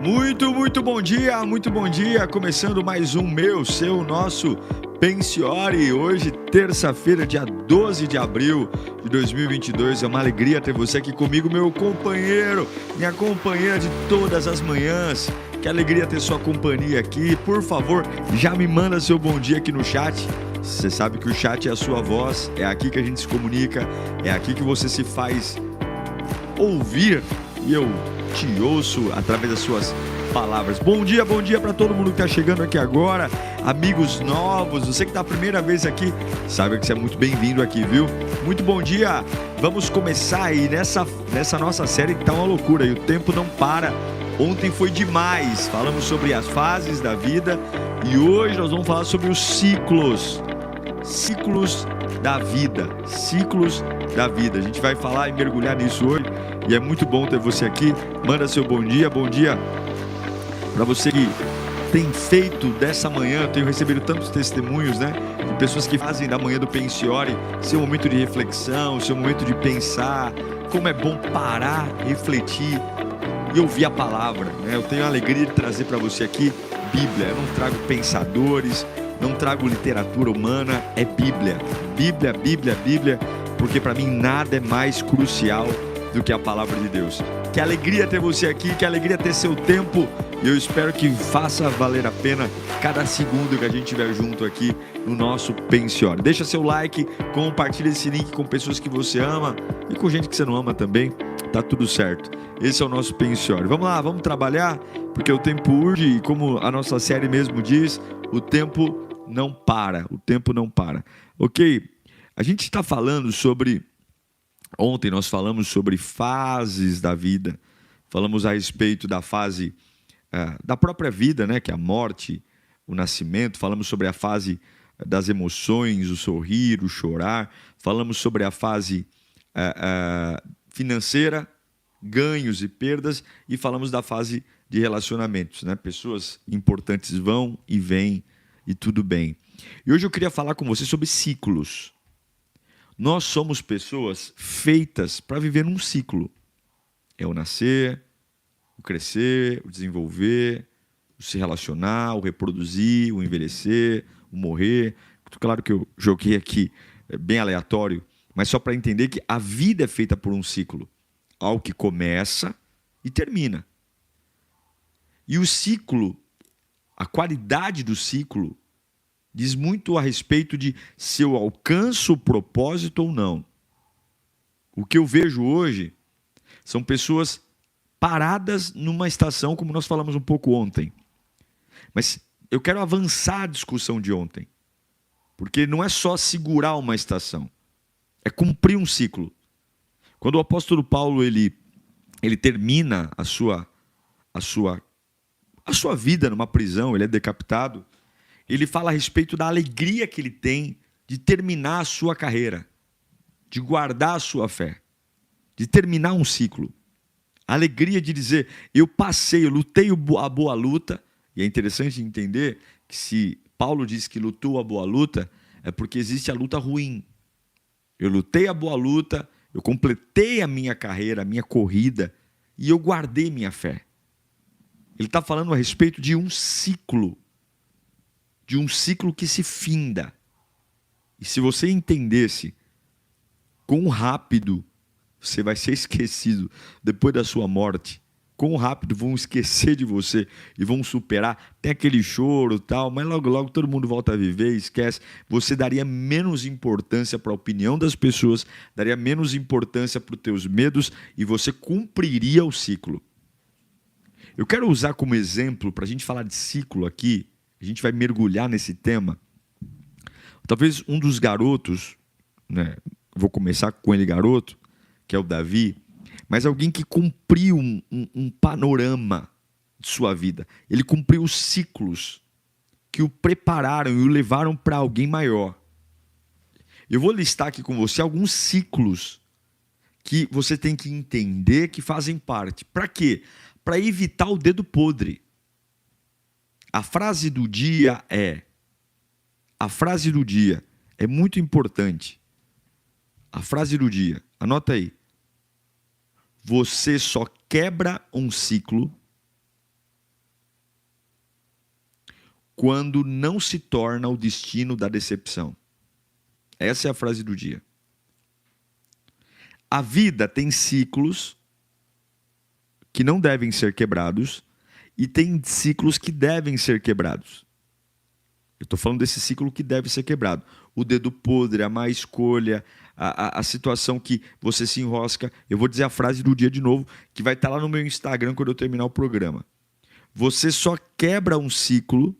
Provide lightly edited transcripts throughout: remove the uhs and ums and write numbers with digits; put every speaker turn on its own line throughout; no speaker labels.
Muito bom dia, começando mais um seu, nosso Pensiore, hoje terça-feira, dia 12 de abril de 2022, é uma alegria ter você aqui comigo, meu companheiro, minha companheira de todas as manhãs, que alegria ter sua companhia aqui, por favor, já me manda seu bom dia aqui no chat, você sabe que o chat é a sua voz, é aqui que a gente se comunica, é aqui que você se faz ouvir e eu te ouço através das suas palavras. Bom dia para todo mundo que está chegando aqui agora, amigos novos, você que está a primeira vez aqui, sabe que você é muito bem-vindo aqui, viu? Muito bom dia, vamos começar aí nessa nossa série que tá uma loucura e o tempo não para. Ontem foi demais, falamos sobre as fases da vida e hoje nós vamos falar sobre os ciclos da vida, a gente vai falar e mergulhar nisso hoje e é muito bom ter você aqui. Manda seu bom dia para você que tem feito dessa manhã. Eu tenho recebido tantos testemunhos, né, de pessoas que fazem da manhã do Pensiore seu momento de reflexão, seu momento de pensar, como é bom parar, refletir e ouvir a palavra, né? Eu tenho a alegria de trazer para você aqui Bíblia, eu não trago pensadores, não trago literatura humana, é Bíblia, porque para mim nada é mais crucial do que a palavra de Deus. Que alegria ter você aqui, que alegria ter seu tempo, e eu espero que faça valer a pena cada segundo que a gente estiver junto aqui no nosso Pensiore. Deixa seu like, compartilha esse link com pessoas que você ama e com gente que você não ama também, tá tudo certo. Esse é o nosso Pensiore. Vamos lá, vamos trabalhar, porque o tempo urge e como a nossa série mesmo diz, o tempo não para, ok? A gente está falando sobre... Ontem nós falamos sobre fases da vida, falamos a respeito da fase da própria vida, né, que é a morte, o nascimento, falamos sobre a fase das emoções, o sorrir, o chorar, falamos sobre a fase financeira, ganhos e perdas, e falamos da fase de relacionamentos, né? Pessoas importantes vão e vêm e tudo bem. E hoje eu queria falar com você sobre ciclos. Nós somos pessoas feitas para viver num ciclo. É o nascer, o crescer, o desenvolver, o se relacionar, o reproduzir, o envelhecer, o morrer. Claro que eu joguei aqui bem aleatório, mas só para entender que a vida é feita por um ciclo. Algo que começa e termina. E o ciclo, a qualidade do ciclo, diz muito a respeito de se eu alcanço o propósito ou não. O que eu vejo hoje são pessoas paradas numa estação, como nós falamos um pouco ontem. Mas eu quero avançar a discussão de ontem. Porque não é só segurar uma estação, é cumprir um ciclo. Quando o apóstolo Paulo ele termina a sua vida numa prisão, ele é decapitado, ele fala a respeito da alegria que ele tem de terminar a sua carreira, de guardar a sua fé, de terminar um ciclo. A alegria de dizer, eu lutei a boa luta, e é interessante entender que se Paulo diz que lutou a boa luta, é porque existe a luta ruim. Eu lutei a boa luta, eu completei a minha carreira, a minha corrida, e eu guardei minha fé. Ele está falando a respeito de um ciclo que se finda. E se você entendesse quão rápido você vai ser esquecido depois da sua morte, quão rápido vão esquecer de você e vão superar, tem aquele choro e tal, mas logo todo mundo volta a viver e esquece. Você daria menos importância para a opinião das pessoas, daria menos importância para os teus medos e você cumpriria o ciclo. Eu quero usar como exemplo, para a gente falar de ciclo aqui, a gente vai mergulhar nesse tema. Talvez um dos garotos, né, vou começar com ele garoto, que é o Davi, mas alguém que cumpriu um panorama de sua vida. Ele cumpriu os ciclos que o prepararam e o levaram para alguém maior. Eu vou listar aqui com você alguns ciclos que você tem que entender que fazem parte. Para quê? Para evitar o dedo podre. A frase do dia é muito importante. A frase do dia, anota aí. Você só quebra um ciclo quando não se torna o destino da decepção. Essa é a frase do dia. A vida tem ciclos que não devem ser quebrados e tem ciclos que devem ser quebrados. Eu estou falando desse ciclo que deve ser quebrado. O dedo podre, a má escolha, a situação que você se enrosca. Eu vou dizer a frase do dia de novo, que vai estar lá no meu Instagram quando eu terminar o programa. Você só quebra um ciclo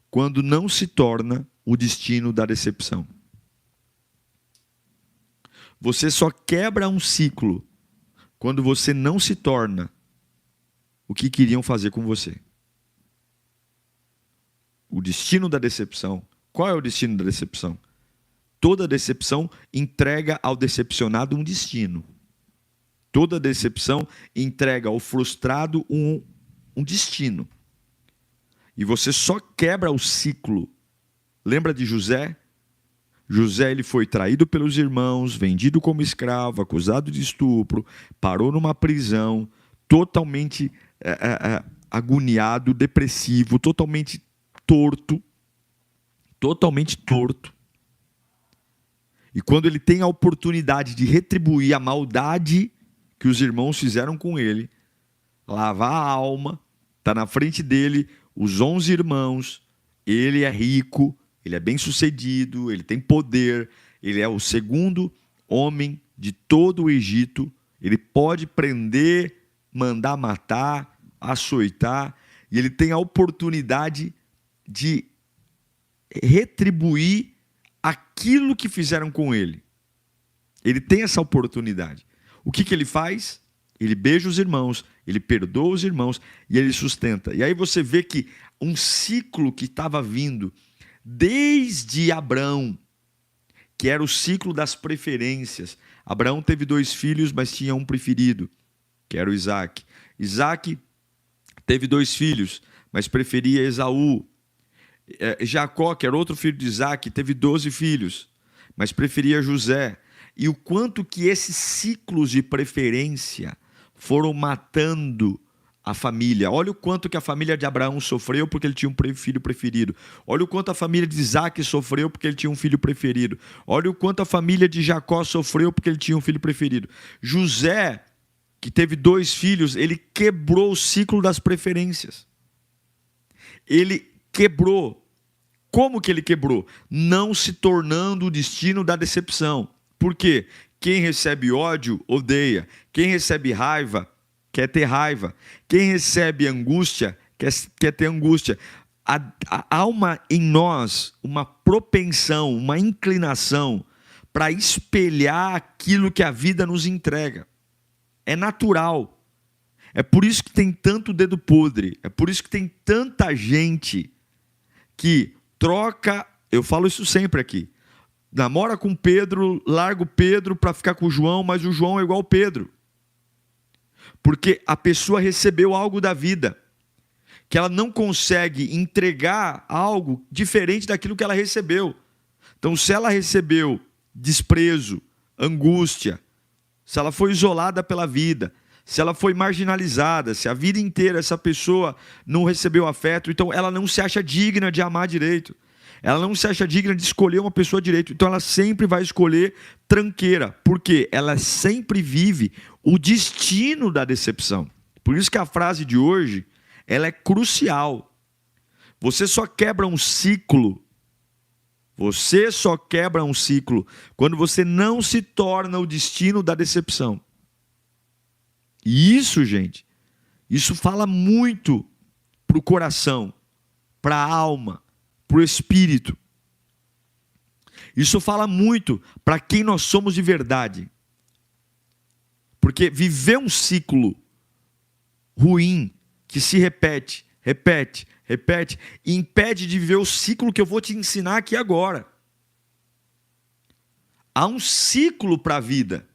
quando não se torna o destino da decepção. Você só quebra um ciclo quando você não se torna o que queriam fazer com você. O destino da decepção. Qual é o destino da decepção? Toda decepção entrega ao decepcionado um destino. Toda decepção entrega ao frustrado um destino. E você só quebra o ciclo. Lembra de José? José, ele foi traído pelos irmãos, vendido como escravo, acusado de estupro, parou numa prisão, totalmente agoniado, depressivo, totalmente torto. E quando ele tem a oportunidade de retribuir a maldade que os irmãos fizeram com ele, lavar a alma, está na frente dele os 11 irmãos, ele é rico, ele é bem-sucedido, ele tem poder, ele é o segundo homem de todo o Egito, ele pode prender, mandar matar, açoitar, e ele tem a oportunidade de retribuir aquilo que fizeram com ele. Ele tem essa oportunidade. O que ele faz? Ele beija os irmãos, ele perdoa os irmãos e ele sustenta. E aí você vê que um ciclo que estava vindo desde Abraão, que era o ciclo das preferências. Abraão teve 2 filhos, mas tinha um preferido, que era o Isaac. Isaac teve 2 filhos, mas preferia Esaú. Jacó, que era outro filho de Isaac, teve 12 filhos, mas preferia José. E o quanto que esses ciclos de preferência foram matando a família. Olha o quanto que a família de Abraão sofreu porque ele tinha um filho preferido. Olha o quanto a família de Isaac sofreu porque ele tinha um filho preferido. Olha o quanto a família de Jacó sofreu porque ele tinha um filho preferido. José, que teve 2 filhos, ele quebrou o ciclo das preferências. Ele quebrou. Como que ele quebrou? Não se tornando o destino da decepção. Por quê? Quem recebe ódio, odeia. Quem recebe raiva, quer ter raiva. Quem recebe angústia, quer ter angústia. Há em nós uma propensão, uma inclinação para espelhar aquilo que a vida nos entrega. É natural. É por isso que tem tanto dedo podre. É por isso que tem tanta gente que troca, eu falo isso sempre aqui, namora com Pedro, larga o Pedro para ficar com o João, mas o João é igual ao Pedro. Porque a pessoa recebeu algo da vida, que ela não consegue entregar algo diferente daquilo que ela recebeu. Então, se ela recebeu desprezo, angústia, se ela foi isolada pela vida, se ela foi marginalizada, se a vida inteira essa pessoa não recebeu afeto, então ela não se acha digna de amar direito. Ela não se acha digna de escolher uma pessoa direito. Então ela sempre vai escolher tranqueira. Por quê? Ela sempre vive o destino da decepção. Por isso que a frase de hoje, ela é crucial. Você só quebra um ciclo. Você só quebra um ciclo quando você não se torna o destino da decepção. E isso, gente, isso fala muito para o coração, para a alma, para o espírito. Isso fala muito para quem nós somos de verdade. Porque viver um ciclo ruim, que se repete, impede de viver o ciclo que eu vou te ensinar aqui agora. Há um ciclo para a vida.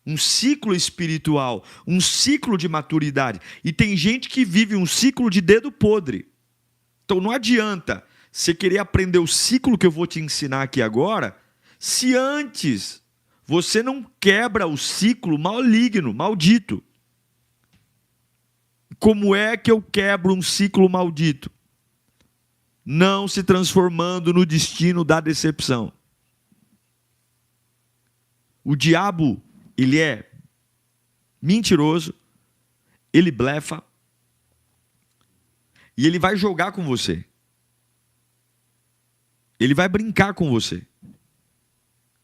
Um ciclo espiritual, um ciclo de maturidade. E tem gente que vive um ciclo de dedo podre. Então não adianta você querer aprender o ciclo que eu vou te ensinar aqui agora, se antes você não quebra o ciclo maligno, maldito. Como é que eu quebro um ciclo maldito? não se transformando no destino da decepção. O diabo, ele é mentiroso, ele blefa, e ele vai jogar com você. Ele vai brincar com você.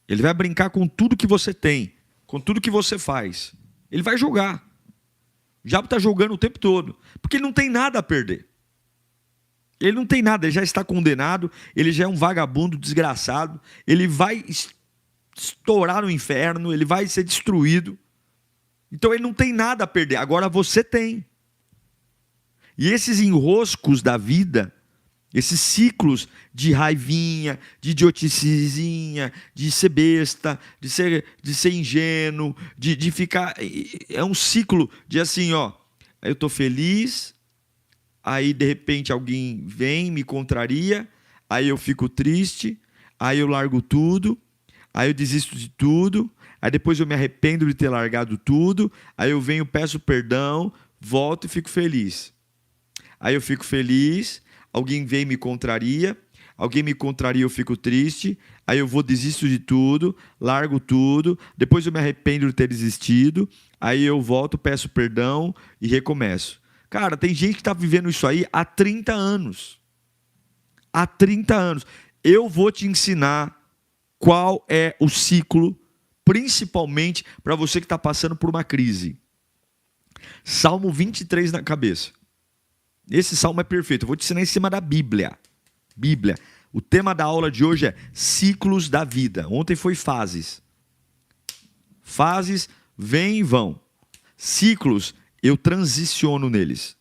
Ele vai brincar com tudo que você tem, com tudo que você faz. Ele vai jogar. O diabo está jogando o tempo todo, porque ele não tem nada a perder. Ele não tem nada, ele já está condenado, ele já é um vagabundo desgraçado, ele vai estourar no inferno, ele vai ser destruído. Então ele não tem nada a perder, agora você tem. E esses enroscos da vida, esses ciclos de raivinha, de idioticezinha, de ser besta, de ser ingênuo, de ficar... É um ciclo de assim, ó, eu estou feliz, aí de repente alguém vem, me contraria, aí eu fico triste, aí eu largo tudo, aí eu desisto de tudo, aí depois eu me arrependo de ter largado tudo, aí eu venho, peço perdão, volto e fico feliz. Aí eu fico feliz, alguém vem e me contraria, eu fico triste, aí eu vou, desisto de tudo, largo tudo, depois eu me arrependo de ter desistido, aí eu volto, peço perdão e recomeço. Cara, tem gente que está vivendo isso aí há 30 anos. Há 30 anos. Eu vou te ensinar qual é o ciclo, principalmente para você que está passando por uma crise. Salmo 23 na cabeça. Esse salmo é perfeito. Eu vou te ensinar em cima da Bíblia. Bíblia. O tema da aula de hoje é ciclos da vida. Ontem foi fases. Fases vêm e vão. Ciclos, eu transiciono neles.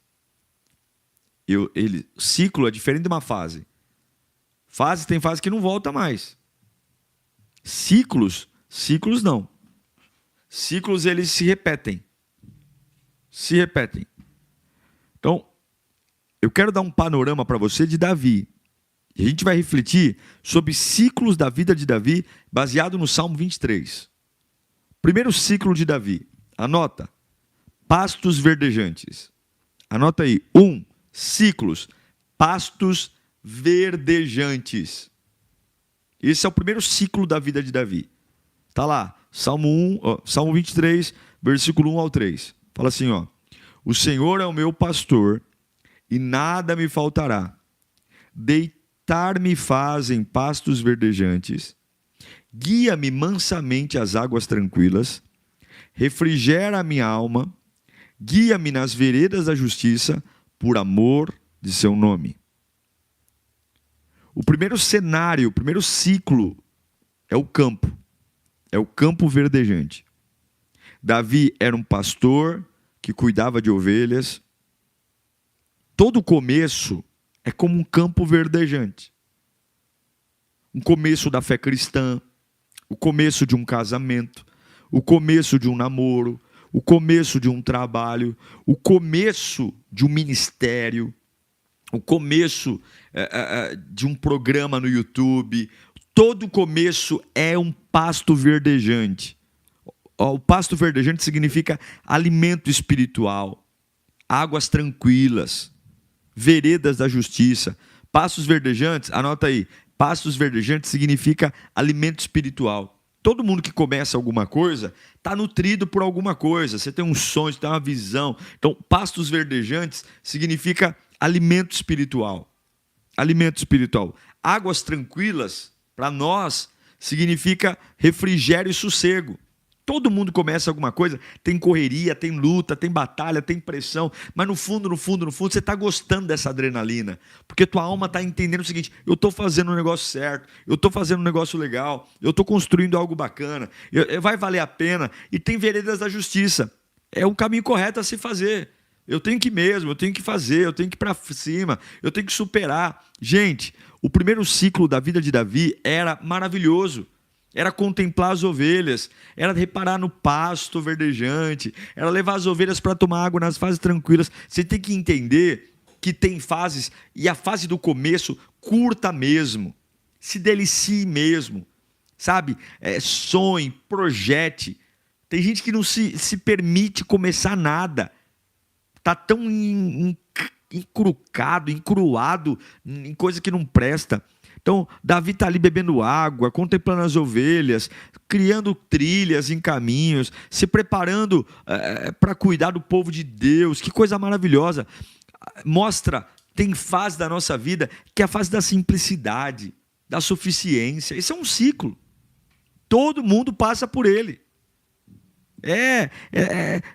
Ciclo é diferente de uma fase. Tem fase que não volta mais. Ciclos não. Ciclos, eles se repetem. Então, eu quero dar um panorama para você de Davi. E a gente vai refletir sobre ciclos da vida de Davi, baseado no Salmo 23. Primeiro ciclo de Davi. Anota. Pastos verdejantes. Anota aí. 1. Ciclos. Pastos verdejantes. Esse é o primeiro ciclo da vida de Davi. Está lá. Salmo 23, versículo 1 ao 3. Fala assim, ó. O Senhor é o meu pastor e nada me faltará. Deitar-me faz em pastos verdejantes, guia-me mansamente às águas tranquilas, refrigera a minha alma, guia-me nas veredas da justiça, por amor de seu nome. O primeiro cenário, o primeiro ciclo é o campo verdejante. Davi era um pastor que cuidava de ovelhas. Todo começo é como um campo verdejante. Um começo da fé cristã, o começo de um casamento, o começo de um namoro, o começo de um trabalho, o começo de um ministério, o começo de um programa no YouTube. Todo começo é um pasto verdejante. O pasto verdejante significa alimento espiritual, águas tranquilas, veredas da justiça. Pastos verdejantes, anota aí, pastos verdejantes significa alimento espiritual. Todo mundo que começa alguma coisa está nutrido por alguma coisa. Você tem um sonho, você tem uma visão. Então, pastos verdejantes significa alimento espiritual. Alimento espiritual. Águas tranquilas, para nós, significa refrigério e sossego. Todo mundo começa alguma coisa, tem correria, tem luta, tem batalha, tem pressão, mas no fundo, você está gostando dessa adrenalina, porque tua alma está entendendo o seguinte: eu estou fazendo um negócio certo, eu estou fazendo um negócio legal, eu estou construindo algo bacana, vai valer a pena, e tem veredas da justiça, é o caminho correto a se fazer. Eu tenho que ir mesmo, eu tenho que fazer, eu tenho que ir para cima, eu tenho que superar. Gente, o primeiro ciclo da vida de Davi era maravilhoso. Era contemplar as ovelhas, era reparar no pasto verdejante, era levar as ovelhas para tomar água nas fases tranquilas. Você tem que entender que tem fases, e a fase do começo, curta mesmo, se delicie mesmo, sabe? Sonhe, projete. Tem gente que não se permite começar nada, está tão encrucado, encruado em coisa que não presta. Então, Davi está ali bebendo água, contemplando as ovelhas, criando trilhas em caminhos, se preparando para cuidar do povo de Deus. Que coisa maravilhosa. Mostra, tem fase da nossa vida que é a fase da simplicidade, da suficiência. Isso é um ciclo. Todo mundo passa por ele.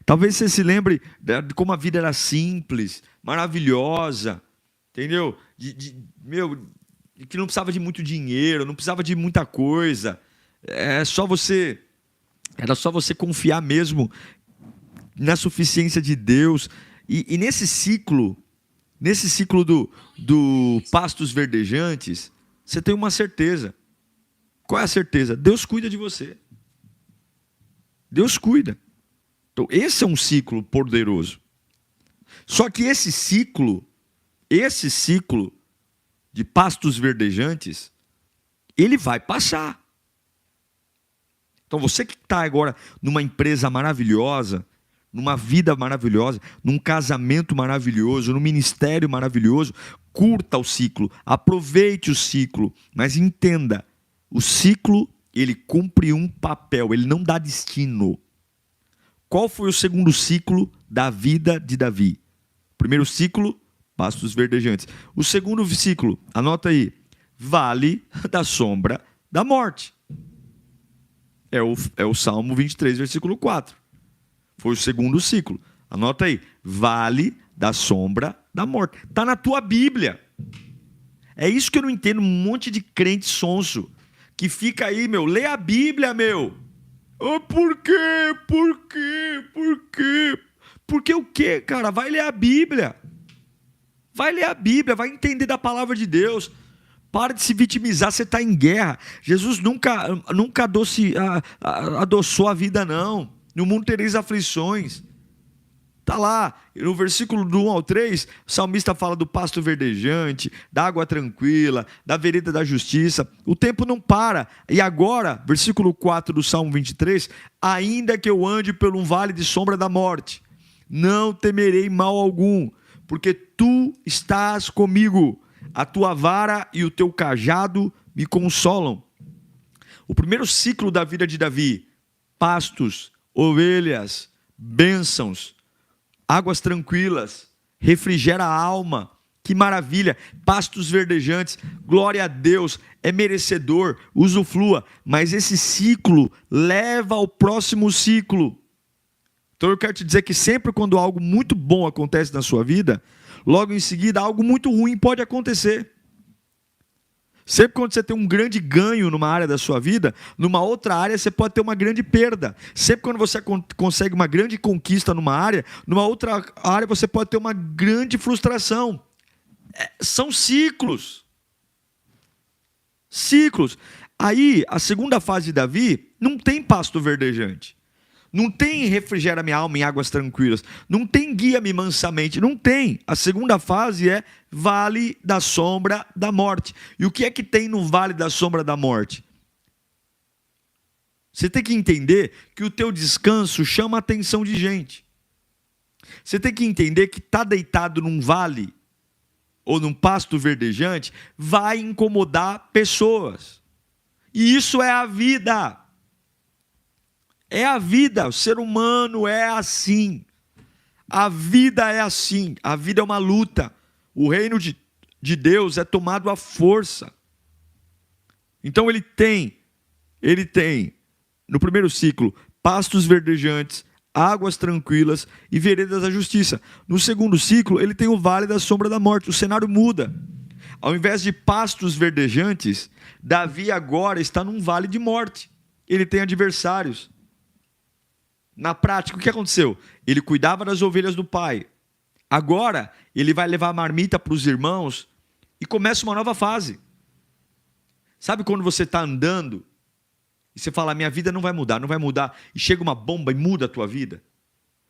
Talvez você se lembre de como a vida era simples, maravilhosa, entendeu? Que não precisava de muito dinheiro, não precisava de muita coisa. Era só você confiar mesmo na suficiência de Deus. E nesse ciclo do pastos verdejantes, você tem uma certeza. Qual é a certeza? Deus cuida de você. Deus cuida. Então, esse é um ciclo poderoso. Só que esse ciclo de pastos verdejantes, ele vai passar. Então, você que está agora numa empresa maravilhosa, numa vida maravilhosa, num casamento maravilhoso, num ministério maravilhoso, curta o ciclo, aproveite o ciclo, mas entenda, o ciclo, ele cumpre um papel, ele não dá destino. Qual foi o segundo ciclo da vida de Davi? Primeiro ciclo, pastos verdejantes. O segundo ciclo, anota aí, vale da sombra da morte. É o Salmo 23, versículo 4. Foi o segundo ciclo. Anota aí, vale da sombra da morte. Está na tua Bíblia. É isso que eu não entendo, um monte de crente sonso, que fica aí, lê a Bíblia, Oh, por quê? Por quê? Por quê? Porque o quê, cara? Vai ler a Bíblia. Vai ler a Bíblia, vai entender da palavra de Deus. Para de se vitimizar, você está em guerra. Jesus nunca adoçou a vida, não. No mundo tereis aflições. Está lá, no versículo do 1 ao 3, o salmista fala do pasto verdejante, da água tranquila, da vereda da justiça. O tempo não para. E agora, versículo 4 do Salmo 23, ainda que eu ande por um vale de sombra da morte, não temerei mal algum, porque tu estás comigo. A tua vara e o teu cajado me consolam. O primeiro ciclo da vida de Davi, pastos, ovelhas, bênçãos, águas tranquilas, refrigera a alma, que maravilha, pastos verdejantes, glória a Deus, é merecedor, usufrua, mas esse ciclo leva ao próximo ciclo. Então eu quero te dizer que sempre quando algo muito bom acontece na sua vida, logo em seguida algo muito ruim pode acontecer. Sempre quando você tem um grande ganho numa área da sua vida, numa outra área você pode ter uma grande perda. Sempre quando você consegue uma grande conquista numa área, numa outra área você pode ter uma grande frustração. São ciclos. Ciclos. Aí, a segunda fase de Davi, não tem pasto verdejante. Não tem refrigera minha alma em águas tranquilas. Não tem guia-me mansamente. Não tem. A segunda fase é vale da sombra da morte. E o que é que tem no vale da sombra da morte? Você tem que entender que o teu descanso chama a atenção de gente. Você tem que entender que estar deitado num vale ou num pasto verdejante vai incomodar pessoas. E isso é a vida. É a vida, o ser humano é assim. A vida é assim, a vida é uma luta. O reino de Deus é tomado à força. Então ele tem, no primeiro ciclo, pastos verdejantes, águas tranquilas e veredas da justiça. No segundo ciclo, ele tem o vale da sombra da morte. O cenário muda. Ao invés de pastos verdejantes, Davi agora está num vale de morte. Ele tem adversários. Na prática, o que aconteceu? Ele cuidava das ovelhas do pai. Agora, ele vai levar a marmita para os irmãos e começa uma nova fase. Sabe quando você está andando e você fala, minha vida não vai mudar, e chega uma bomba e muda a tua vida?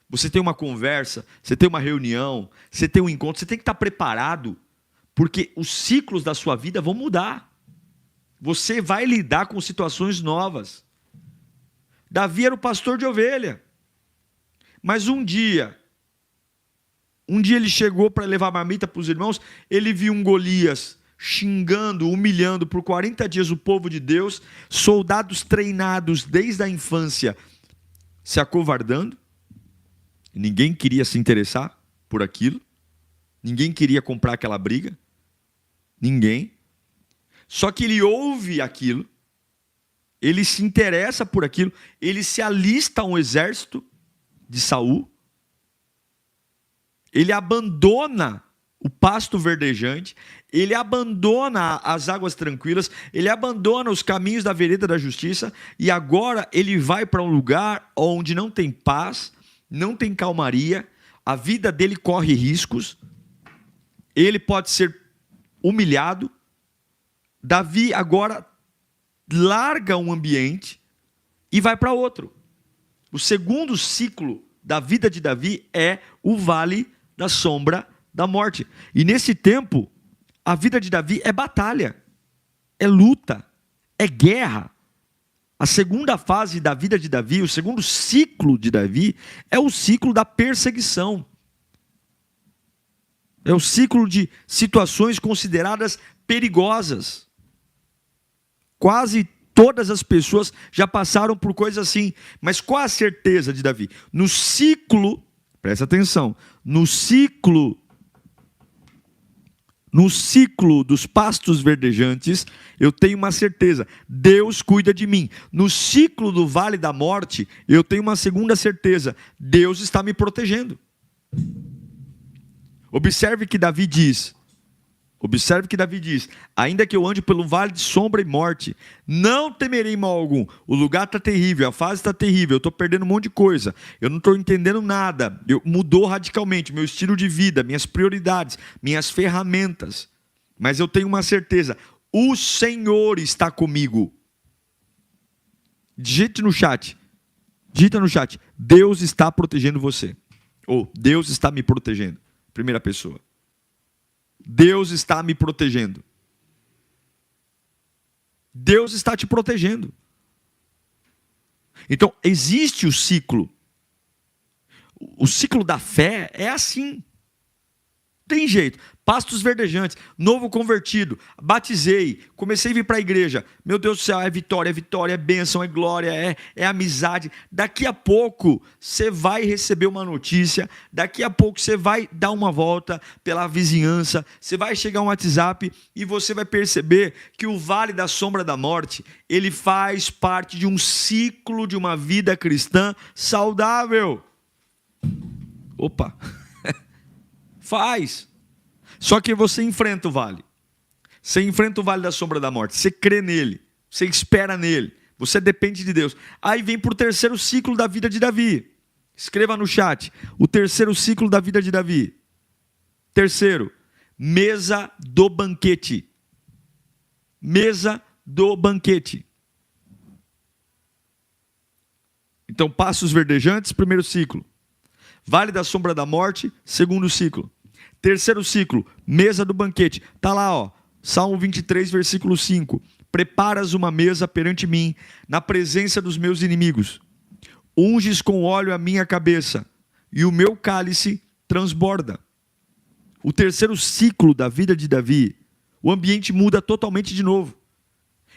Você tem uma conversa, você tem uma reunião, você tem um encontro, você tem que estar preparado, porque os ciclos da sua vida vão mudar. Você vai lidar com situações novas. Davi era o pastor de ovelha. Mas um dia, Um dia ele chegou para levar marmita para os irmãos, ele viu um Golias xingando, humilhando por 40 dias o povo de Deus, soldados treinados desde a infância se acovardando, ninguém queria se interessar por aquilo, ninguém queria comprar aquela briga, ninguém. Só que ele ouve aquilo, ele se interessa por aquilo, ele se alista a um exército de Saul, ele abandona o pasto verdejante, ele abandona as águas tranquilas, ele abandona os caminhos da vereda da justiça, e agora ele vai para um lugar onde não tem paz, não tem calmaria, a vida dele corre riscos, ele pode ser humilhado. Davi agora larga um ambiente e vai para outro. O segundo ciclo da vida de Davi é o vale da sombra da morte. E nesse tempo, a vida de Davi é batalha, é luta, é guerra. A segunda fase da vida de Davi, o segundo ciclo de Davi, é o ciclo da perseguição. É o ciclo de situações consideradas perigosas. Quase todas as pessoas já passaram por coisas assim. Mas qual a certeza de Davi? No ciclo, presta atenção, no ciclo dos pastos verdejantes, eu tenho uma certeza, Deus cuida de mim. No ciclo do vale da morte, eu tenho uma segunda certeza, Deus está me protegendo. Observe que Davi diz, ainda que eu ande pelo vale de sombra e morte, não temerei mal algum. O lugar está terrível, a fase está terrível, eu estou perdendo um monte de coisa, eu não estou entendendo nada, mudou radicalmente meu estilo de vida, minhas prioridades, minhas ferramentas, mas eu tenho uma certeza, o Senhor está comigo. Digita no chat, Deus está protegendo você, ou Deus está me protegendo, primeira pessoa. Deus está me protegendo. Deus está te protegendo. Então, existe o ciclo. O ciclo da fé é assim. Tem jeito. Pastos verdejantes, novo convertido, batizei, comecei a vir para a igreja. Meu Deus do céu, é vitória, é bênção, é glória, é amizade. Daqui a pouco você vai receber uma notícia, daqui a pouco você vai dar uma volta pela vizinhança, você vai chegar um WhatsApp e você vai perceber que o vale da sombra da morte, ele faz parte de um ciclo de uma vida cristã saudável. Opa! Faz. Só que você enfrenta o vale. Você enfrenta o vale da sombra da morte. Você crê nele. Você espera nele. Você depende de Deus. Aí vem para o terceiro ciclo da vida de Davi. Escreva no chat. O terceiro ciclo da vida de Davi. Terceiro. Mesa do banquete. Mesa do banquete. Então, passos verdejantes, primeiro ciclo. Vale da sombra da morte, segundo ciclo. Terceiro ciclo, mesa do banquete. Está lá, ó, Salmo 23, versículo 5. Preparas uma mesa perante mim, na presença dos meus inimigos. Unges com óleo a minha cabeça, e o meu cálice transborda. O terceiro ciclo da vida de Davi, o ambiente muda totalmente de novo.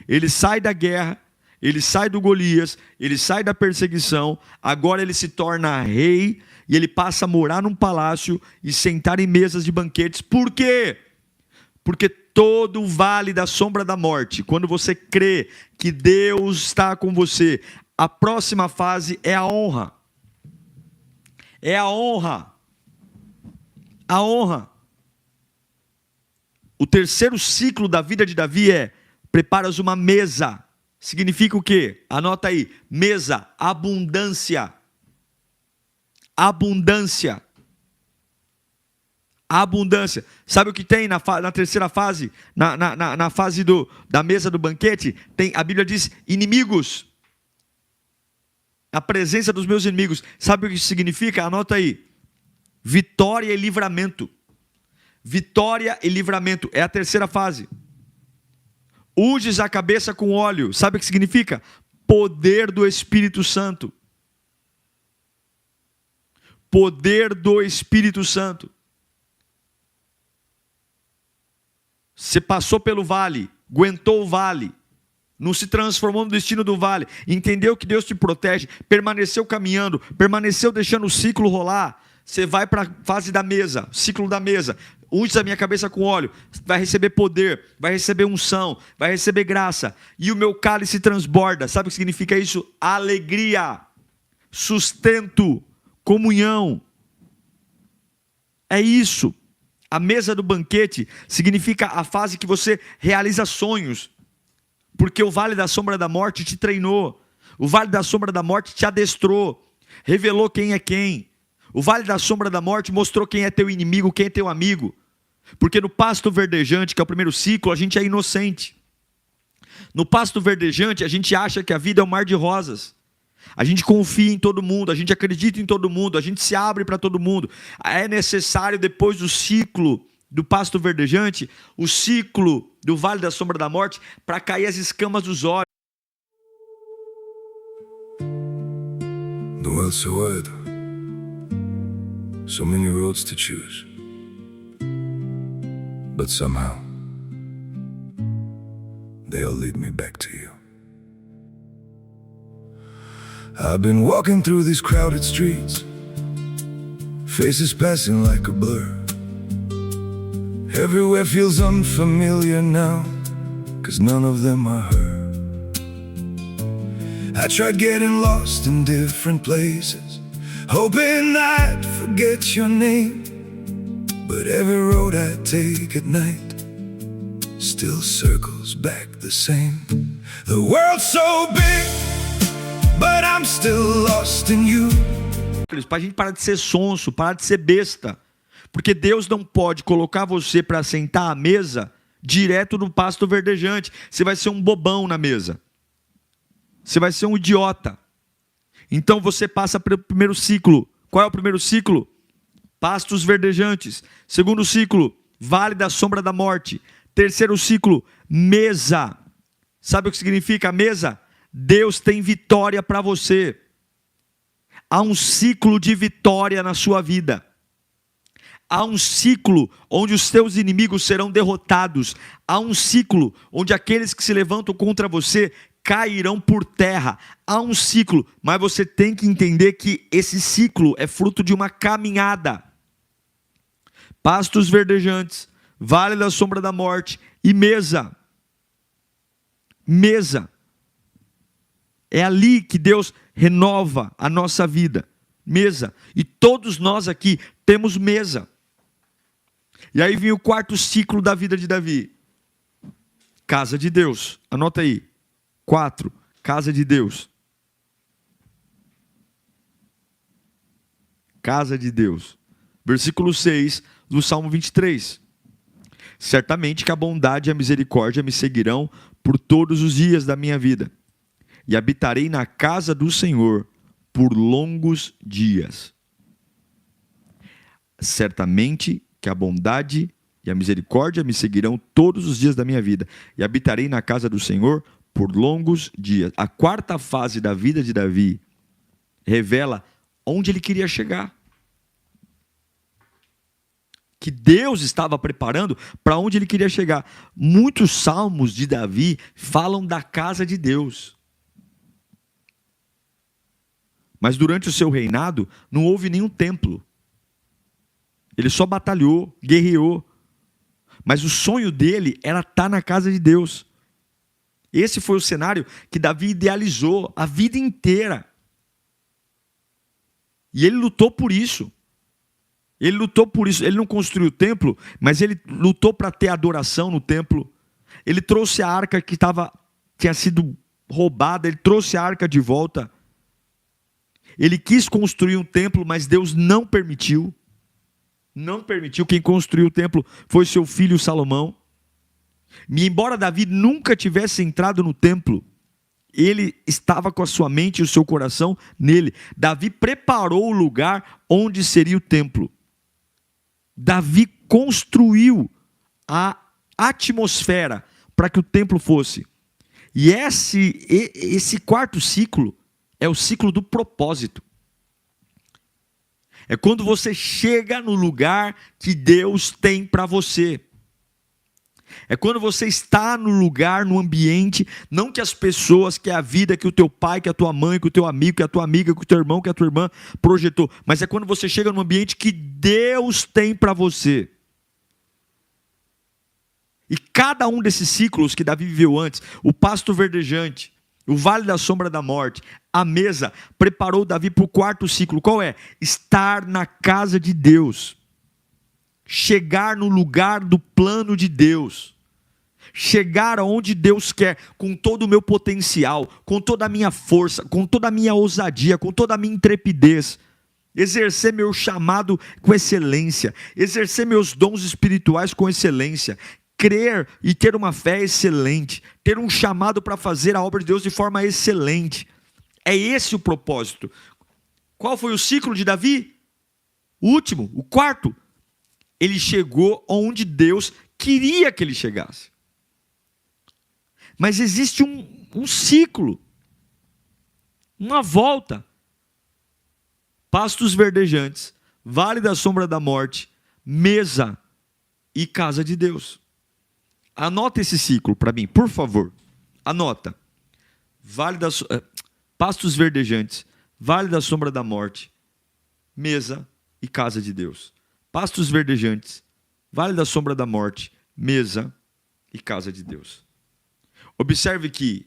Ele sai da guerra, ele sai do Golias, ele sai da perseguição, agora ele se torna rei, e ele passa a morar num palácio e sentar em mesas de banquetes. Por quê? Porque todo o vale da sombra da morte, quando você crê que Deus está com você, a próxima fase é a honra. É a honra. A honra. O terceiro ciclo da vida de Davi é: preparas uma mesa. Significa o quê? Anota aí. Mesa, abundância. Abundância. Abundância. Sabe o que tem na terceira fase? Na fase da mesa do banquete? Tem, a Bíblia diz inimigos. A presença dos meus inimigos. Sabe o que isso significa? Anota aí. Vitória e livramento. Vitória e livramento. É a terceira fase. Unges a cabeça com óleo. Sabe o que significa? Poder do Espírito Santo. Poder do Espírito Santo. Você passou pelo vale, aguentou o vale, não se transformou no destino do vale, entendeu que Deus te protege, permaneceu caminhando, permaneceu deixando o ciclo rolar. Você vai para a fase da mesa, ciclo da mesa. Unge a minha cabeça com óleo, vai receber poder, vai receber unção, vai receber graça. E o meu cálice transborda. Sabe o que significa isso? Alegria, sustento, comunhão. É isso. A mesa do banquete significa a fase que você realiza sonhos. Porque o vale da sombra da morte te treinou. O vale da sombra da morte te adestrou. Revelou quem é quem. O vale da sombra da morte mostrou quem é teu inimigo, quem é teu amigo. Porque no pasto verdejante, que é o primeiro ciclo, a gente é inocente. No pasto verdejante, a gente acha que a vida é um mar de rosas. A gente confia em todo mundo, a gente acredita em todo mundo, a gente se abre para todo mundo. É necessário, depois do ciclo do pasto verdejante, o ciclo do vale da sombra da morte, para cair as escamas dos olhos.
The world's so wide, so many roads to choose, but somehow they all lead me back to you. I've been walking through these crowded streets, faces passing like a blur. Everywhere feels unfamiliar now, 'cause none of them are her. I tried getting lost in different places, hoping I'd forget your name. But every road I take at night still circles back the same. The world's so big, but I'm still lost in you.
Para a gente parar de ser sonso, parar de ser besta. Porque Deus não pode colocar você para sentar à mesa direto no pasto verdejante. Você vai ser um bobão na mesa. Você vai ser um idiota. Então você passa pelo primeiro ciclo. Qual é o primeiro ciclo? Pastos verdejantes. Segundo ciclo, vale da sombra da morte. Terceiro ciclo, mesa. Sabe o que significa mesa? Deus tem vitória para você. Há um ciclo de vitória na sua vida. Há um ciclo onde os teus inimigos serão derrotados. Há um ciclo onde aqueles que se levantam contra você cairão por terra. Há um ciclo, mas você tem que entender que esse ciclo é fruto de uma caminhada. Pastos verdejantes, vale da sombra da morte e mesa. Mesa. É ali que Deus renova a nossa vida. Mesa. E todos nós aqui temos mesa. E aí vem o quarto ciclo da vida de Davi. Casa de Deus. Anota aí. 4. Casa de Deus. Casa de Deus. Versículo 6 do Salmo 23. Certamente que a bondade e a misericórdia me seguirão por todos os dias da minha vida. E habitarei na casa do Senhor por longos dias. Certamente que a bondade e a misericórdia me seguirão todos os dias da minha vida. E habitarei na casa do Senhor por longos dias. A quarta fase da vida de Davi revela onde ele queria chegar. Que Deus estava preparando para onde ele queria chegar. Muitos salmos de Davi falam da casa de Deus. Mas durante o seu reinado não houve nenhum templo. Ele só batalhou, guerreou. Mas o sonho dele era estar na casa de Deus. Esse foi o cenário que Davi idealizou a vida inteira. E ele lutou por isso. Ele lutou por isso. Ele não construiu o templo, mas ele lutou para ter adoração no templo. Ele trouxe a arca que tinha sido roubada, ele trouxe a arca de volta. Ele quis construir um templo, mas Deus não permitiu. Não permitiu. Quem construiu o templo foi seu filho Salomão. E embora Davi nunca tivesse entrado no templo, ele estava com a sua mente e o seu coração nele. Davi preparou o lugar onde seria o templo. Davi construiu a atmosfera para que o templo fosse. E esse quarto ciclo é o ciclo do propósito. É quando você chega no lugar que Deus tem para você. É quando você está no lugar, no ambiente, não que as pessoas, que a vida, que o teu pai, que a tua mãe, que o teu amigo, que a tua amiga, que o teu irmão, que a tua irmã projetou, mas é quando você chega no ambiente que Deus tem para você. E cada um desses ciclos que Davi viveu antes, o pasto verdejante, o vale da sombra da morte, a mesa, preparou Davi para o quarto ciclo. Qual é? Estar na casa de Deus. Chegar no lugar do plano de Deus. Chegar aonde Deus quer, com todo o meu potencial, com toda a minha força, com toda a minha ousadia, com toda a minha intrepidez. Exercer meu chamado com excelência. Exercer meus dons espirituais com excelência. Crer e ter uma fé excelente, ter um chamado para fazer a obra de Deus de forma excelente. É esse o propósito. Qual foi o ciclo de Davi? O último, o quarto. Ele chegou onde Deus queria que ele chegasse. Mas existe um ciclo, uma volta. Pastos verdejantes, vale da sombra da morte, mesa e casa de Deus. Anota esse ciclo para mim, por favor. Anota. Pastos verdejantes, vale da sombra da morte, mesa e casa de Deus. Pastos verdejantes, vale da sombra da morte, mesa e casa de Deus. Observe que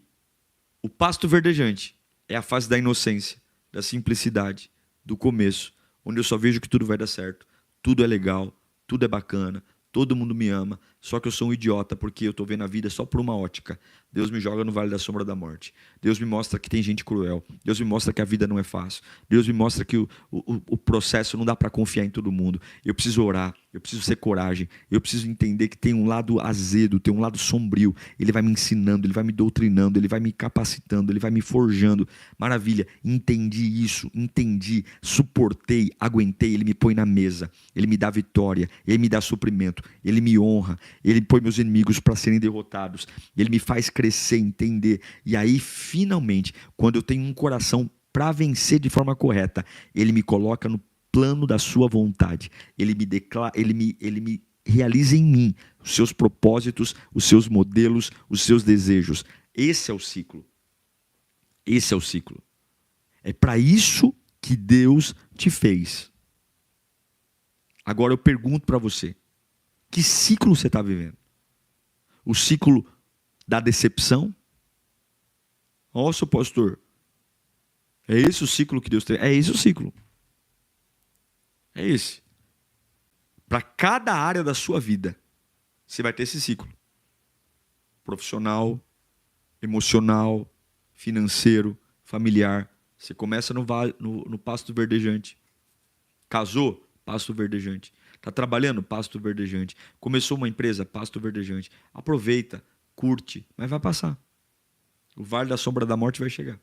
o pasto verdejante é a fase da inocência, da simplicidade, do começo, onde eu só vejo que tudo vai dar certo, tudo é legal, tudo é bacana, todo mundo me ama, só que eu sou um idiota porque eu estou vendo a vida só por uma ótica. Deus me joga no vale da sombra da morte. Deus me mostra que tem gente cruel. Deus me mostra que a vida não é fácil. Deus me mostra que o processo não dá para confiar em todo mundo. Eu preciso orar, eu preciso ter coragem, eu preciso entender que tem um lado azedo, tem um lado sombrio. Ele vai me ensinando, ele vai me doutrinando, ele vai me capacitando, ele vai me forjando. Maravilha, entendi isso, entendi, suportei, aguentei. Ele me põe na mesa, ele me dá vitória, ele me dá suprimento, ele me honra, ele põe meus inimigos para serem derrotados, ele me faz crescer, entender. E aí, finalmente, quando eu tenho um coração para vencer de forma correta, ele me coloca no plano da sua vontade. Ele me declara, ele me realiza em mim os seus propósitos, os seus modelos, os seus desejos. Esse é o ciclo. Esse é o ciclo. É para isso que Deus te fez. Agora eu pergunto para você, que ciclo você está vivendo? O ciclo da decepção? Nossa, pastor, é esse o ciclo que Deus tem? É esse o ciclo. É esse. Para cada área da sua vida, você vai ter esse ciclo. Profissional, emocional, financeiro, familiar. Você começa no pasto verdejante. Casou? Pasto verdejante. Está trabalhando? Pasto verdejante. Começou uma empresa? Pasto verdejante. Aproveita, curte, mas vai passar. O vale da sombra da morte vai chegar.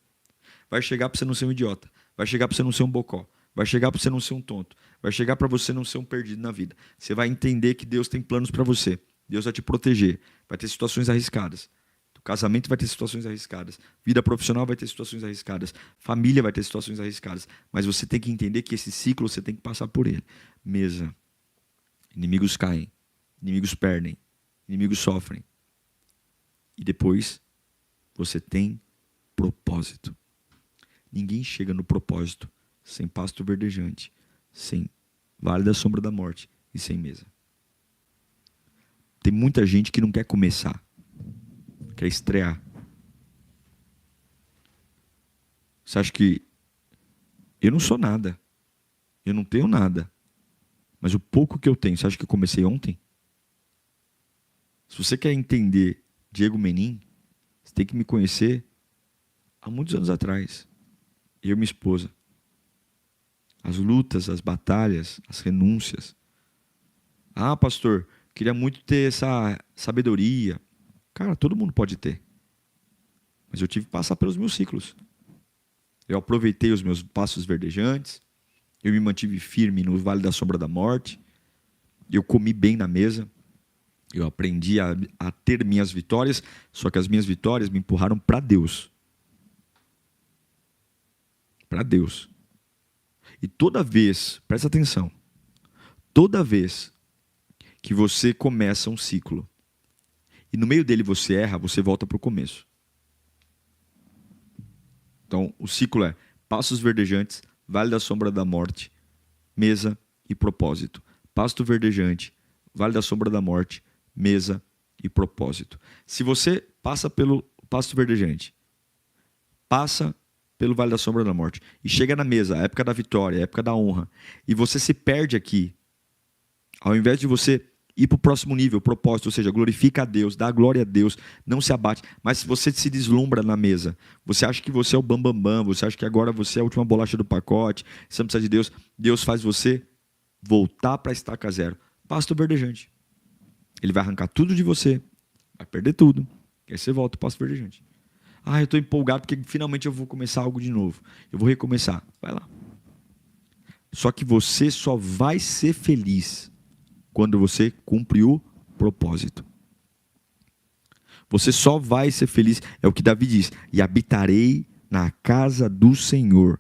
Vai chegar para você não ser um idiota. Vai chegar para você não ser um bocó. Vai chegar para você não ser um tonto. Vai chegar para você não ser um perdido na vida. Você vai entender que Deus tem planos para você. Deus vai te proteger. Vai ter situações arriscadas. O casamento vai ter situações arriscadas. Vida profissional vai ter situações arriscadas. Família vai ter situações arriscadas. Mas você tem que entender que esse ciclo você tem que passar por ele. Mesa. Inimigos caem. Inimigos perdem. Inimigos sofrem. E depois você tem propósito. Ninguém chega no propósito sem pasto verdejante, sem vale da sombra da morte e sem mesa. Tem muita gente que não quer começar, quer estrear. Você acha que eu não sou nada, eu não tenho nada, mas o pouco que eu tenho, você acha que eu comecei ontem? Se você quer entender Diego Menin, você tem que me conhecer há muitos anos atrás. Eu e minha esposa. As lutas, as batalhas, as renúncias. Ah, pastor, queria muito ter essa sabedoria. Cara, todo mundo pode ter. Mas eu tive que passar pelos meus ciclos. Eu aproveitei os meus passos verdejantes. Eu me mantive firme no vale da sombra da morte. Eu comi bem na mesa. Eu aprendi a ter minhas vitórias. Só que as minhas vitórias me empurraram para Deus. Para Deus. E toda vez, presta atenção, toda vez que você começa um ciclo e no meio dele você erra, você volta para o começo. Então, o ciclo é pastos verdejantes, vale da sombra da morte, mesa e propósito. Pasto verdejante, vale da sombra da morte, mesa e propósito. Se você passa pelo pasto verdejante, passa pelo vale da sombra da morte e chega na mesa, a época da vitória, a época da honra, e você se perde aqui, ao invés de você ir para o próximo nível, propósito, ou seja, glorifica a Deus, dá glória a Deus, não se abate, mas você se deslumbra na mesa, você acha que você é o bambambam, você acha que agora você é a última bolacha do pacote, você não precisa de Deus, Deus faz você voltar para a estaca zero. Pasto verdejante. Ele vai arrancar tudo de você, vai perder tudo, e aí você volta para o pasto verdejante. Eu estou empolgado porque finalmente eu vou começar algo de novo, eu vou recomeçar, vai lá. Só que você só vai ser feliz quando você cumpre o propósito. Você só vai ser feliz, é o que Davi diz, e habitarei na casa do Senhor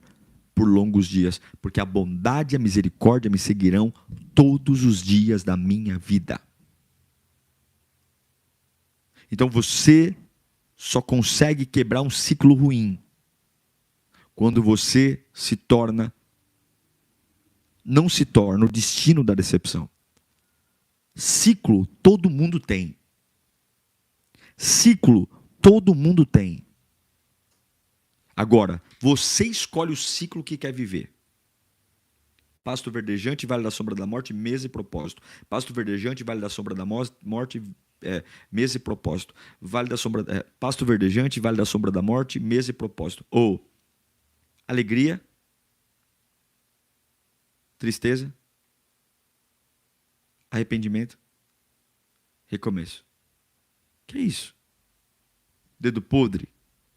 por longos dias, porque a bondade e a misericórdia me seguirão todos os dias da minha vida. Então você só consegue quebrar um ciclo ruim quando você não se torna o destino da decepção. Ciclo todo mundo tem. Ciclo todo mundo tem. Agora, você escolhe o ciclo que quer viver. Pasto verdejante, vale da sombra da morte, mesa e propósito. Pasto verdejante, vale da sombra da morte, mesa e propósito. Pasto verdejante, vale da sombra da morte, mesa e propósito. Ou alegria, tristeza, arrependimento, recomeço. Que é isso? Dedo podre?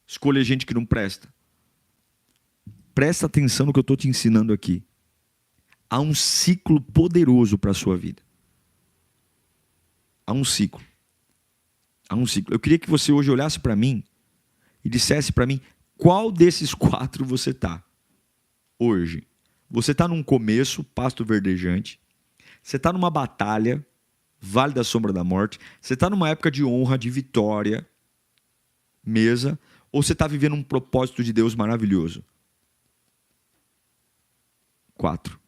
Escolha gente que não presta. Presta atenção no que eu estou te ensinando aqui. Há um ciclo poderoso para a sua vida. Há um ciclo. Há um ciclo. Eu queria que você hoje olhasse para mim e dissesse para mim qual desses 4 você está hoje. Você está num começo, pasto verdejante. Você está numa batalha, vale da sombra da morte. Você está numa época de honra, de vitória, mesa. Ou você está vivendo um propósito de Deus maravilhoso? 4.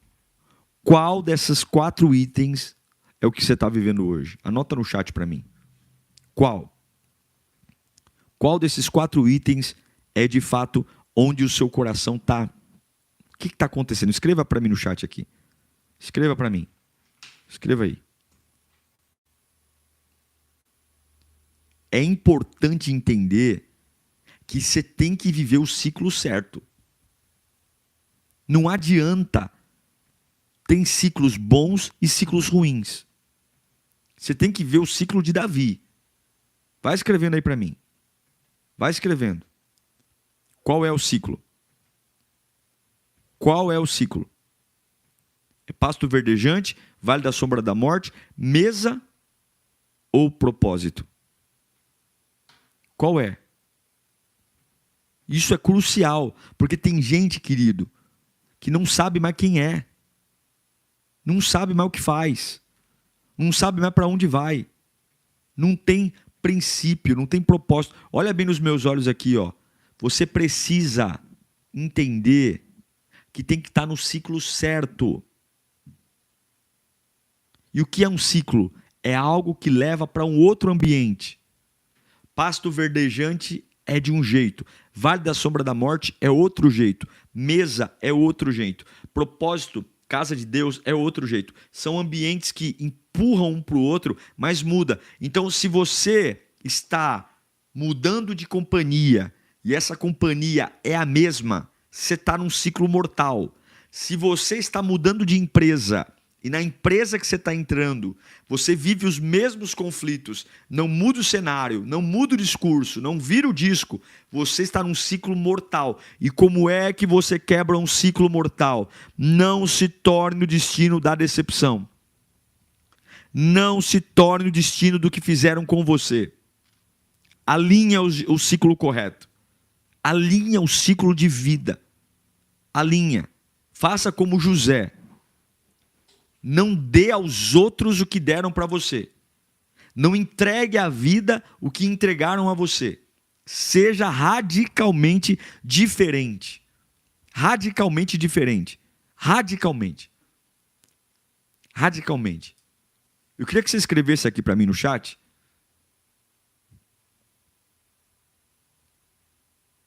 Qual dessas 4 itens é o que você está vivendo hoje? Anota no chat para mim. Qual? Qual desses 4 itens é de fato onde o seu coração está? O que está acontecendo? Escreva para mim no chat aqui. Escreva para mim. Escreva aí. É importante entender que você tem que viver o ciclo certo. Não adianta. Tem ciclos bons e ciclos ruins. Você tem que ver o ciclo de Davi. Vai escrevendo aí para mim. Vai escrevendo. Qual é o ciclo? Qual é o ciclo? É pasto verdejante, vale da sombra da morte, mesa ou propósito? Qual é? Isso é crucial, porque tem gente, querido, que não sabe mais quem é. Não sabe mais o que faz. Não sabe mais para onde vai. Não tem princípio, não tem propósito. Olha bem nos meus olhos aqui, ó. Você precisa entender que tem que estar no ciclo certo. E o que é um ciclo? É algo que leva para um outro ambiente. Pasto verdejante é de um jeito. Vale da sombra da morte é outro jeito. Mesa é outro jeito. Propósito, casa de Deus é outro jeito. São ambientes que empurram um para o outro, mas muda. Então, se você está mudando de companhia e essa companhia é a mesma, você está num ciclo mortal. Se você está mudando de empresa e na empresa que você está entrando, você vive os mesmos conflitos, não muda o cenário, não muda o discurso, não vira o disco, você está num ciclo mortal. E como é que você quebra um ciclo mortal? Não se torne o destino da decepção. Não se torne o destino do que fizeram com você. Alinha o ciclo correto. Alinha o ciclo de vida. Alinha. Faça como José. Não dê aos outros o que deram para você. Não entregue à vida o que entregaram a você. Seja radicalmente diferente. Radicalmente diferente. Radicalmente. Radicalmente. Eu queria que você escrevesse aqui para mim no chat.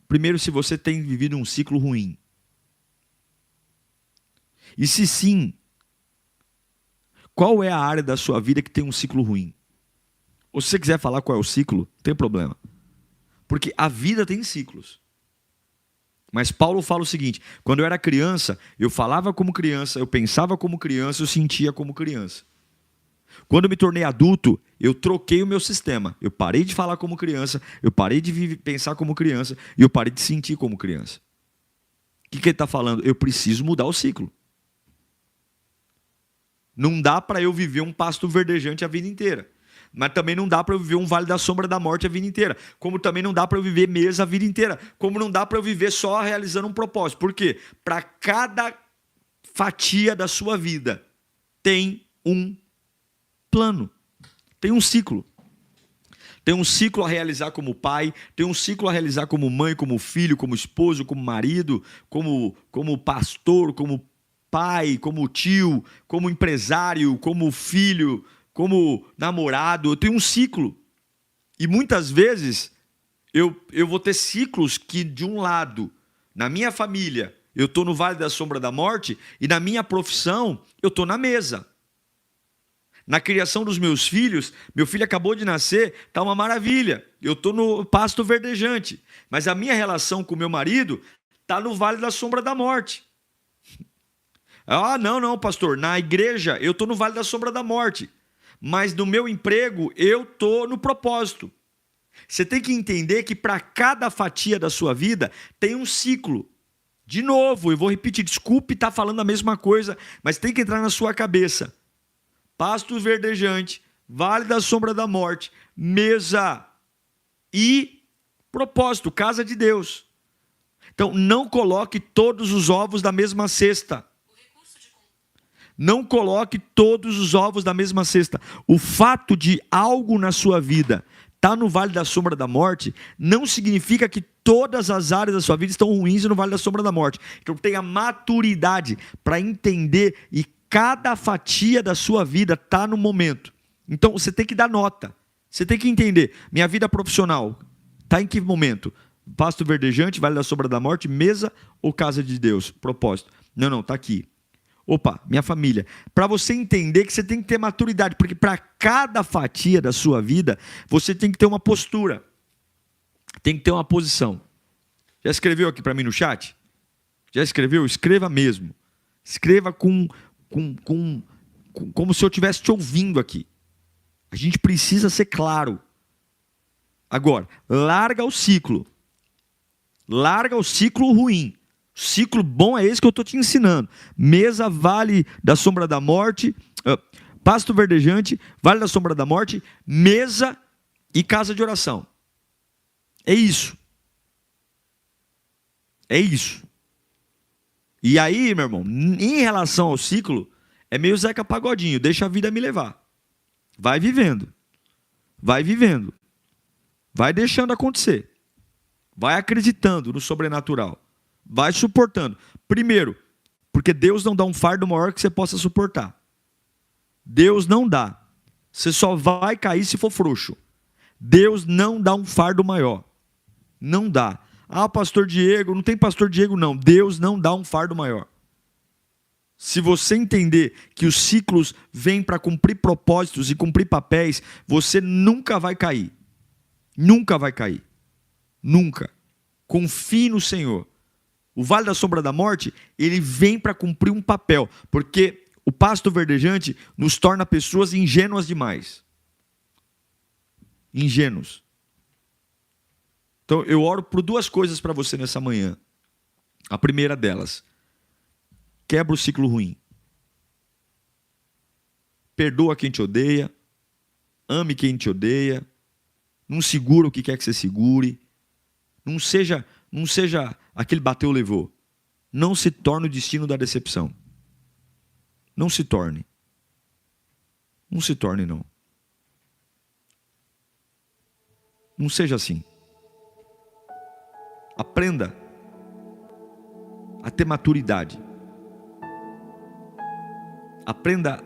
Primeiro, se você tem vivido um ciclo ruim. E se sim, qual é a área da sua vida que tem um ciclo ruim? Ou se você quiser falar qual é o ciclo, não tem problema. Porque a vida tem ciclos. Mas Paulo fala o seguinte: quando eu era criança, eu falava como criança, eu pensava como criança, eu sentia como criança. Quando eu me tornei adulto, eu troquei o meu sistema. Eu parei de falar como criança, eu parei de pensar como criança e eu parei de sentir como criança. O que ele está falando? Eu preciso mudar o ciclo. Não dá para eu viver um pasto verdejante a vida inteira. Mas também não dá para eu viver um vale da sombra da morte a vida inteira. Como também não dá para eu viver mesa a vida inteira. Como não dá para eu viver só realizando um propósito. Por quê? Para cada fatia da sua vida tem um plano. Tem um ciclo. Tem um ciclo a realizar como pai, tem um ciclo a realizar como mãe, como filho, como esposo, como marido, como pastor, como pai, como tio, como empresário, como filho, como namorado. Eu tenho um ciclo. E muitas vezes eu vou ter ciclos que, de um lado, na minha família, eu estou no vale da sombra da morte, e na minha profissão, eu estou na mesa. Na criação dos meus filhos, meu filho acabou de nascer, está uma maravilha. Eu estou no pasto verdejante. Mas a minha relação com meu marido está no vale da sombra da morte. Ah, não, pastor. Na igreja, eu estou no vale da sombra da morte. Mas no meu emprego, eu estou no propósito. Você tem que entender que para cada fatia da sua vida, tem um ciclo. De novo, eu vou repetir, desculpe estar falando a mesma coisa, mas tem que entrar na sua cabeça. Pasto verdejante, vale da sombra da morte, mesa e propósito, casa de Deus. Então, não coloque todos os ovos da mesma cesta. Não coloque todos os ovos da mesma cesta. O fato de algo na sua vida estar no vale da sombra da morte não significa que todas as áreas da sua vida estão ruins no vale da sombra da morte. Então, tenha maturidade para entender e cada fatia da sua vida está no momento. Então, você tem que dar nota. Você tem que entender. Minha vida profissional está em que momento? Pasto verdejante, vale da sombra da morte, mesa ou casa de Deus? Propósito. Não, está aqui. Opa, minha família. Para você entender que você tem que ter maturidade. Porque para cada fatia da sua vida, você tem que ter uma postura. Tem que ter uma posição. Já escreveu aqui para mim no chat? Já escreveu? Escreva mesmo. Escreva como se eu estivesse te ouvindo aqui. A gente precisa ser claro. Agora, larga o ciclo. Larga o ciclo ruim. O ciclo bom é esse que eu estou te ensinando. Mesa, vale da sombra da morte, pasto verdejante, vale da sombra da morte, mesa e casa de oração. É isso. É isso. E aí, meu irmão, em relação ao ciclo, é meio Zeca Pagodinho, deixa a vida me levar. Vai vivendo. Vai vivendo. Vai deixando acontecer. Vai acreditando no sobrenatural. Vai suportando. Primeiro, porque Deus não dá um fardo maior que você possa suportar. Deus não dá. Você só vai cair se for frouxo. Deus não dá um fardo maior. Não dá. Ah, pastor Diego, não tem pastor Diego não. Deus não dá um fardo maior. Se você entender que os ciclos vêm para cumprir propósitos e cumprir papéis, você nunca vai cair. Nunca vai cair. Nunca. Confie no Senhor. O vale da sombra da morte, ele vem para cumprir um papel. Porque o pasto verdejante nos torna pessoas ingênuas demais. Ingênuos. Então, eu oro por duas coisas para você nessa manhã. A primeira delas, quebra o ciclo ruim. Perdoa quem te odeia. Ame quem te odeia. Não segura o que quer que você segure. Não seja aquele bateu, levou. Não se torne o destino da decepção. Não se torne. Não se torne, não. Não seja assim. Aprenda a ter maturidade. Aprenda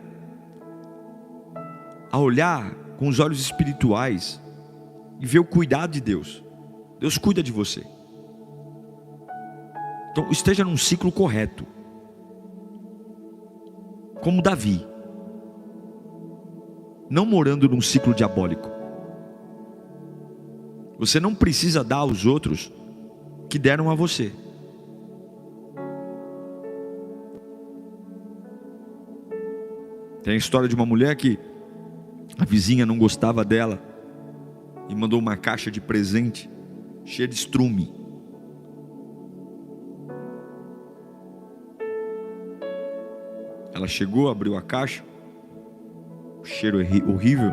a olhar com os olhos espirituais e ver o cuidado de Deus. Deus cuida de você. Então esteja num ciclo correto, como Davi, não morando num ciclo diabólico. Você não precisa dar aos outros o que deram a você. Tem a história de uma mulher que a vizinha não gostava dela e mandou uma caixa de presente cheia de estrume. Ela chegou, abriu a caixa, o cheiro horrível.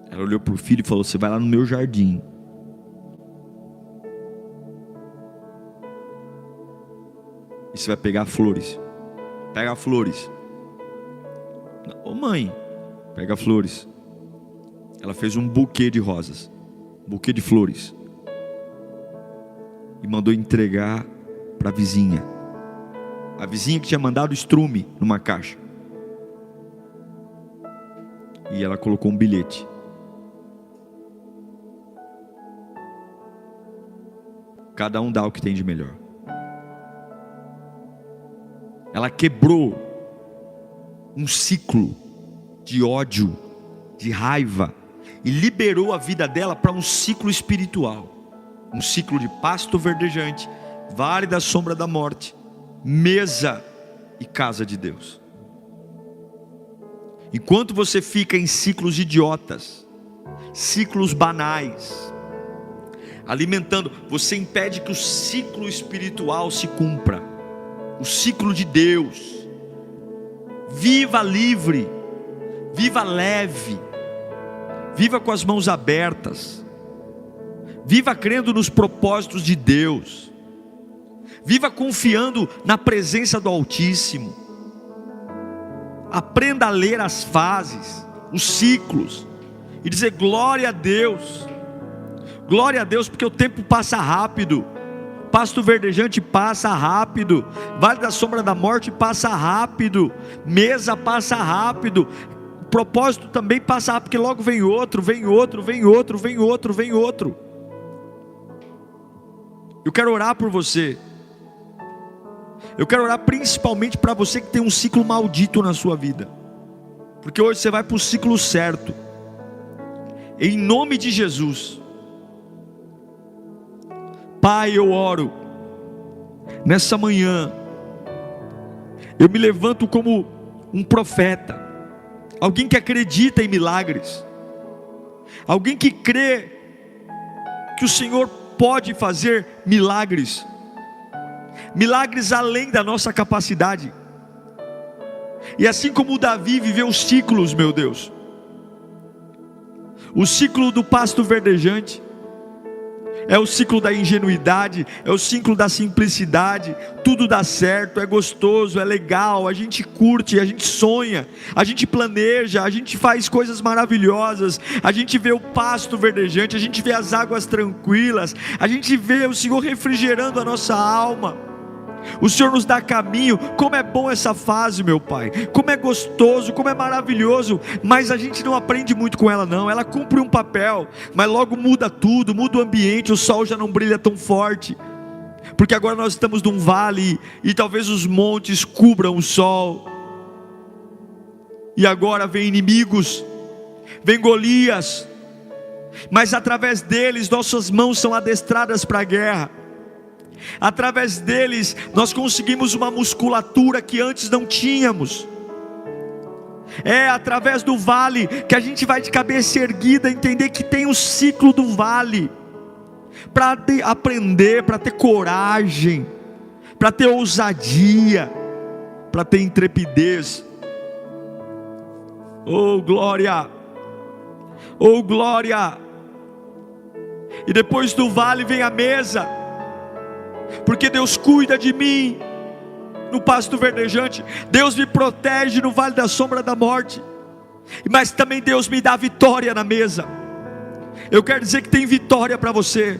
Ela olhou para o filho e falou: você vai lá no meu jardim. E você vai pegar flores. Pega flores. Ô mãe, pega flores. Ela fez um buquê de rosas, um buquê de flores, e mandou entregar para a vizinha. A vizinha que tinha mandado estrume numa caixa. E ela colocou um bilhete. Cada um dá o que tem de melhor. Ela quebrou um ciclo de ódio, de raiva, e liberou a vida dela para um ciclo espiritual. Um ciclo de pasto verdejante, vale da sombra da morte, mesa e casa de Deus. Enquanto você fica em ciclos idiotas, ciclos banais, alimentando, você impede que o ciclo espiritual se cumpra, o ciclo de Deus. Viva livre, viva leve, viva com as mãos abertas, viva crendo nos propósitos de Deus, viva confiando na presença do Altíssimo. Aprenda a ler as fases, os ciclos, e dizer glória a Deus, porque o tempo passa rápido. Pasto verdejante passa rápido, vale da sombra da morte passa rápido, mesa passa rápido, propósito também passa rápido, porque logo vem outro. Eu quero orar por você. Eu quero orar principalmente para você que tem um ciclo maldito na sua vida, porque hoje você vai para o ciclo certo, em nome de Jesus. Pai, eu oro, nessa manhã, eu me levanto como um profeta, alguém que acredita em milagres, alguém que crê que o Senhor pode fazer milagres, milagres além da nossa capacidade. E assim como Davi viveu os ciclos, meu Deus, o ciclo do pasto verdejante, é o ciclo da ingenuidade, é o ciclo da simplicidade, tudo dá certo, é gostoso, é legal, a gente curte, a gente sonha, a gente planeja, a gente faz coisas maravilhosas, a gente vê o pasto verdejante, a gente vê as águas tranquilas, a gente vê o Senhor refrigerando a nossa alma, o Senhor nos dá caminho. Como é bom essa fase, meu Pai, como é gostoso, como é maravilhoso, mas a gente não aprende muito com ela não, ela cumpre um papel, mas logo muda tudo, muda o ambiente, o sol já não brilha tão forte, porque agora nós estamos num vale, e talvez os montes cubram o sol, e agora vem inimigos, vem Golias, mas através deles nossas mãos são adestradas para a guerra. Através deles nós conseguimos uma musculatura que antes não tínhamos. É através do vale que a gente vai de cabeça erguida, entender que tem o ciclo do vale, para aprender, para ter coragem, para ter ousadia, para ter intrepidez. Oh glória, oh glória. E depois do vale vem a mesa, porque Deus cuida de mim no pasto verdejante, Deus me protege no vale da sombra da morte, mas também Deus me dá vitória na mesa. Eu quero dizer que tem vitória para você,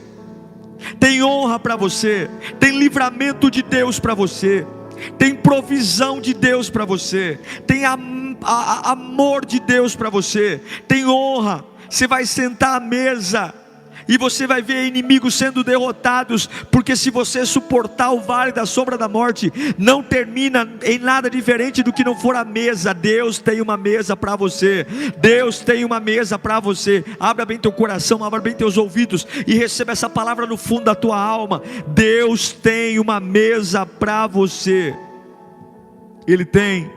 tem honra para você, tem livramento de Deus para você, tem provisão de Deus para você, tem amor de Deus para você, tem honra. Você vai sentar à mesa e você vai ver inimigos sendo derrotados, porque se você suportar o vale da sombra da morte, não termina em nada diferente do que não for a mesa. Deus tem uma mesa para você, Deus tem uma mesa para você. Abra bem teu coração, abra bem teus ouvidos e receba essa palavra no fundo da tua alma. Deus tem uma mesa para você, Ele tem.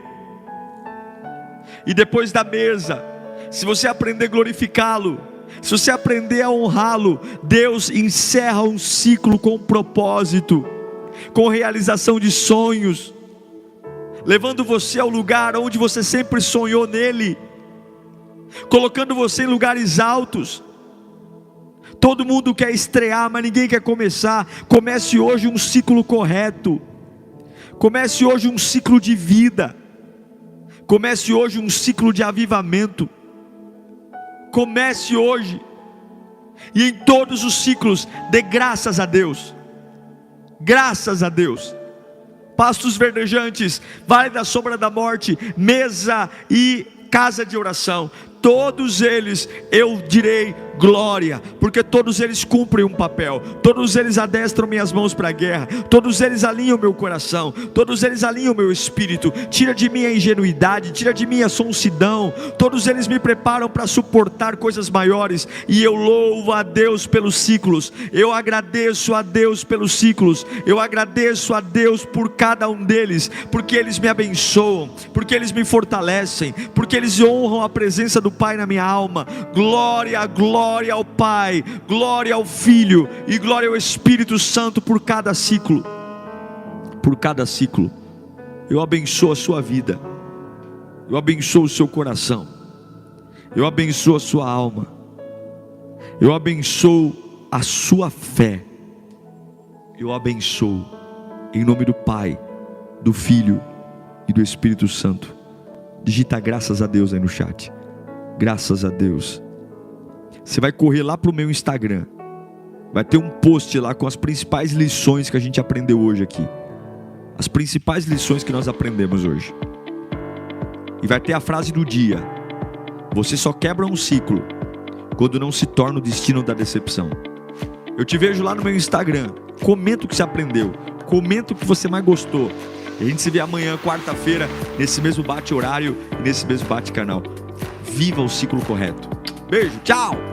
E depois da mesa, se você aprender a glorificá-lo, se você aprender a honrá-lo, Deus encerra um ciclo com propósito, com realização de sonhos, levando você ao lugar onde você sempre sonhou nele, colocando você em lugares altos. Todo mundo quer estrear, mas ninguém quer começar. Comece hoje um ciclo correto, comece hoje um ciclo de vida, comece hoje um ciclo de avivamento. Comece hoje, e em todos os ciclos, dê graças a Deus, graças a Deus. Pastos verdejantes, vale da sombra da morte, mesa e casa de oração, todos eles eu direi glória, porque todos eles cumprem um papel, todos eles adestram minhas mãos para a guerra, todos eles alinham meu coração, todos eles alinham meu espírito, tira de mim a ingenuidade, tira de mim a sonsidão, todos eles me preparam para suportar coisas maiores, e eu louvo a Deus pelos ciclos, eu agradeço a Deus pelos ciclos, eu agradeço a Deus por cada um deles, porque eles me abençoam, porque eles me fortalecem, porque eles honram a presença do Pai na minha alma. Glória, glória ao Pai, glória ao Filho e glória ao Espírito Santo por cada ciclo. Por cada ciclo. Eu abençoo a sua vida, eu abençoo o seu coração, eu abençoo a sua alma, eu abençoo a sua fé, eu abençoo em nome do Pai, do Filho e do Espírito Santo. Digita graças a Deus aí no chat. Graças a Deus. Você vai correr lá para o meu Instagram, vai ter um post lá com as principais lições que a gente aprendeu hoje aqui, as principais lições que nós aprendemos hoje, e vai ter a frase do dia: você só quebra um ciclo quando não se torna o destino da decepção. Eu te vejo lá no meu Instagram. Comenta o que você aprendeu, comenta o que você mais gostou, e a gente se vê amanhã, quarta-feira, nesse mesmo bate-horário e nesse mesmo bate-canal. Viva o ciclo correto. Beijo, tchau!